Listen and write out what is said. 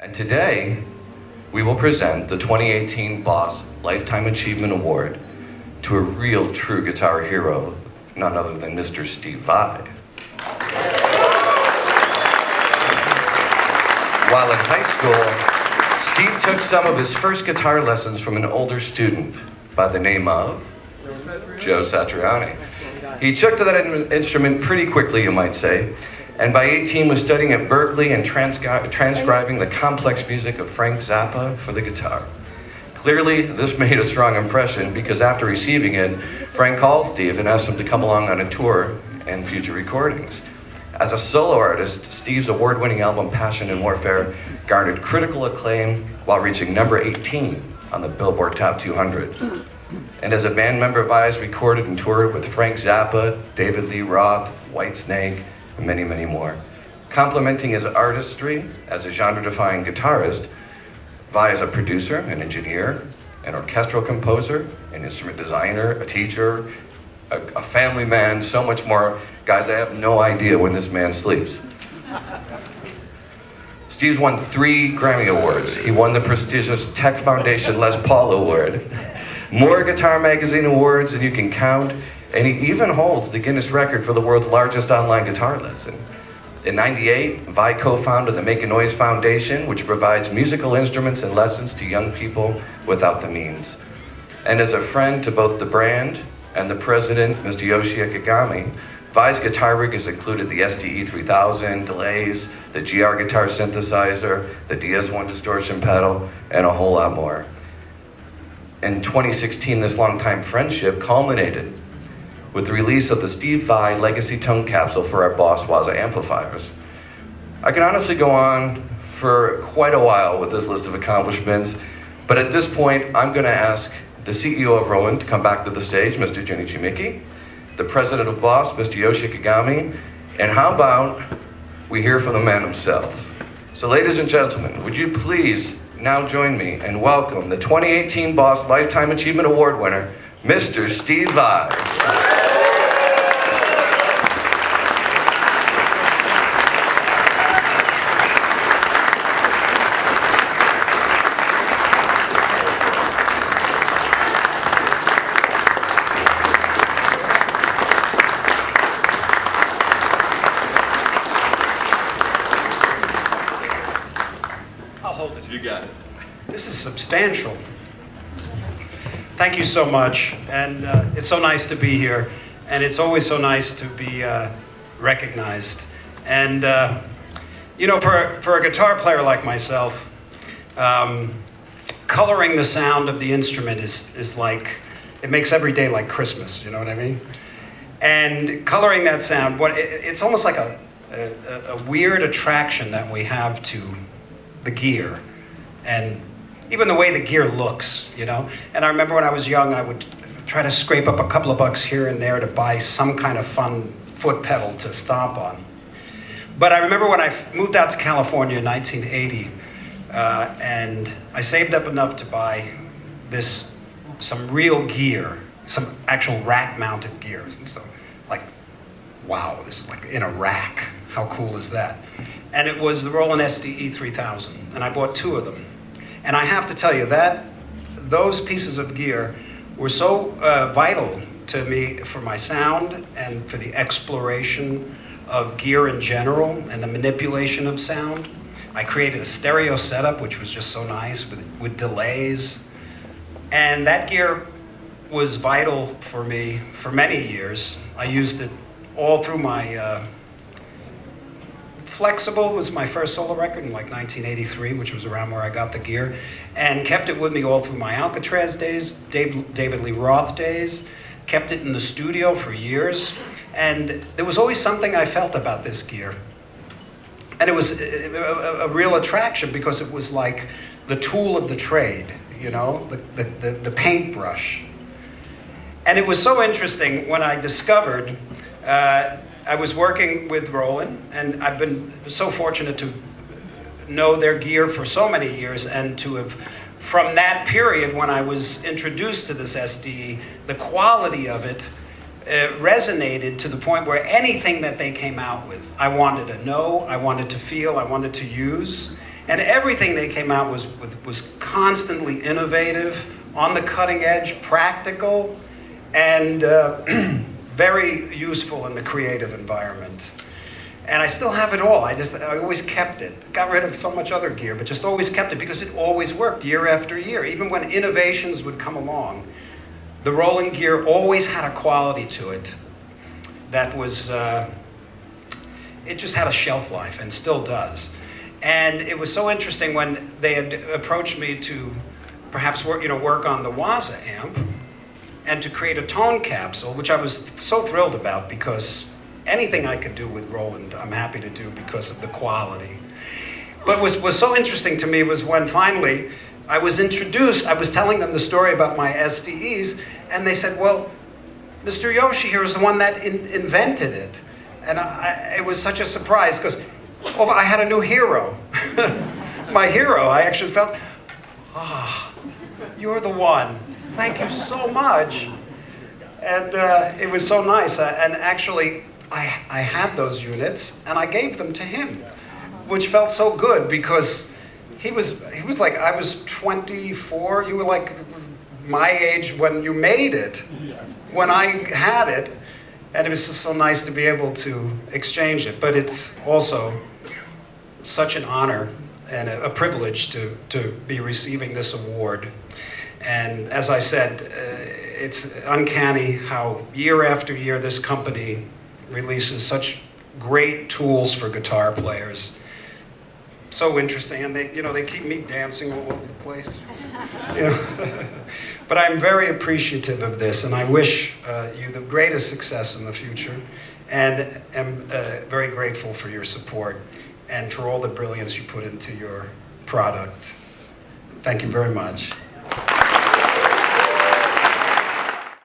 And today, we will present the 2018 Boss Lifetime Achievement Award to a real true guitar hero, none other than Mr. Steve Vai. While in high school, Steve took some of his first guitar lessons from an older student by the name of Joe Satriani. He took to that instrument pretty quickly, you might say, and by 18 was studying at Berkeley and transcribing the complex music of Frank Zappa for the guitar. Clearly, this made a strong impression because after receiving it, Frank called Steve and asked him to come along on a tour and future recordings. As a solo artist, Steve's award-winning album Passion and Warfare garnered critical acclaim while reaching number 18 on the Billboard Top 200. And as a band member, Vai's recorded and toured with Frank Zappa, David Lee Roth, Whitesnake, and many, many more. Complementing his artistry as a genre-defying guitarist, Vai is a producer, an engineer, an orchestral composer, an instrument designer, a teacher, a family man, so much more. Guys, I have no idea when this man sleeps. Steve's won 3 Grammy Awards. He won the prestigious Tech Foundation Les Paul Award, more Guitar Magazine awards than you can count, and he even holds the Guinness record for the world's largest online guitar lesson. In '98, Vai co-founded the Make a Noise Foundation, which provides musical instruments and lessons to young people without the means. And as a friend to both the brand and the president, Mr. Yoshi Ikegami, Vai's guitar rig has included the STE 3000, delays, the GR guitar synthesizer, the DS1 distortion pedal, and a whole lot more. In 2016, this longtime friendship culminated with the release of the Steve Vai Legacy Tone Capsule for our Boss Waza amplifiers. I can honestly go on for quite a while with this list of accomplishments, but at this point, I'm gonna ask the CEO of Roland to come back to the stage, Mr. Junichi Miki, the president of Boss, Mr. Yoshi Ikegami, and how about we hear from the man himself. So ladies and gentlemen, would you please now join me and welcome the 2018 Boss Lifetime Achievement Award winner, Mr. Steve Vai. I'll hold it. You got it. This is substantial. Thank you so much, and it's so nice to be here, and it's always so nice to be recognized. And you know, for a guitar player like myself, coloring the sound of the instrument is like, it makes every day like Christmas, you know what I mean? And coloring that sound, it's almost like a weird attraction that we have to the gear, and even the way the gear looks, you know? And I remember when I was young, I would try to scrape up a couple of bucks here and there to buy some kind of fun foot pedal to stomp on. But I remember when I moved out to California in 1980, and I saved up enough to buy some real gear, some actual rack-mounted gear. So, like, wow, this is like in a rack. How cool is that? And it was the Roland STE 3000, and I bought 2 of them. And I have to tell you that those pieces of gear were so vital to me for my sound and for the exploration of gear in general and the manipulation of sound. I created a stereo setup, which was just so nice with delays. And that gear was vital for me for many years. I used it all through my Flexible was my first solo record in like 1983, which was around where I got the gear, and kept it with me all through my Alcatraz days, David Lee Roth days, kept it in the studio for years, and there was always something I felt about this gear. And it was a real attraction because it was like the tool of the trade, you know, the paintbrush. And it was so interesting when I discovered I was working with Roland, and I've been so fortunate to know their gear for so many years, and to have, from that period when I was introduced to this SDE, the quality of it resonated to the point where anything that they came out with, I wanted to know, I wanted to feel, I wanted to use. And everything they came out was constantly innovative, on the cutting edge, practical, and very useful in the creative environment. And I still have it all. I always kept it. Got rid of so much other gear, but just always kept it because it always worked year after year. Even when innovations would come along, the Roland gear always had a quality to it that was, it just had a shelf life and still does. And it was so interesting when they had approached me to perhaps work on the Waza amp and to create a tone capsule, which I was so thrilled about because anything I could do with Roland, I'm happy to do because of the quality. But what was so interesting to me was when finally I was introduced, I was telling them the story about my SDEs, and they said, well, Mr. Yoshi here is the one that invented it. And it was such a surprise because I had a new hero. My hero, I actually felt, you're the one. Thank you so much. And it was so nice. And actually, I had those units and I gave them to him, which felt so good because he was like, I was 24, you were like my age when you made it, when I had it, and it was just so nice to be able to exchange it. But it's also such an honor and a privilege to be receiving this award. And as I said, it's uncanny how year after year this company releases such great tools for guitar players. So interesting, and they keep me dancing all over the place. But I'm very appreciative of this, and I wish you the greatest success in the future, and am very grateful for your support and for all the brilliance you put into your product. Thank you very much.